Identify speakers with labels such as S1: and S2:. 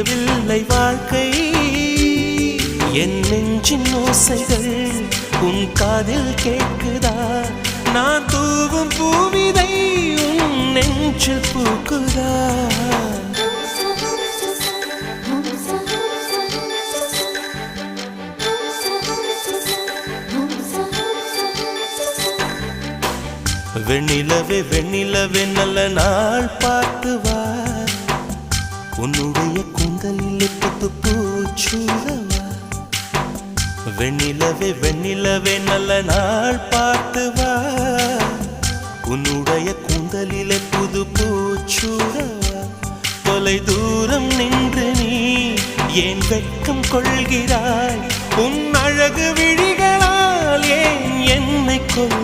S1: புரியவில்லை வாழ்க்கை என் நெஞ்சின் ஓசைகள் உன் காதில் கேட்குதா நான் தூவும் பூவிதை உன் நெஞ்சில் பூக்குதா வெண்ணிலவே வெண்ணிலவே நல்ல நாள் பார்த்து வா உன்னுடைய கூந்தலில் புத்து பூச்சூடவா வெண்ணிலவே வெண்ணிலவே நல்ல நாள் பார்த்து வா உன்னுடைய கூந்தலில் புது பூச்சூடவா தொலை தூரம் நின்று நீ ஏன் வெட்கம் கொள்கிறாய் உன் அழகு விழிகளால் ஏன் என்னை கொள்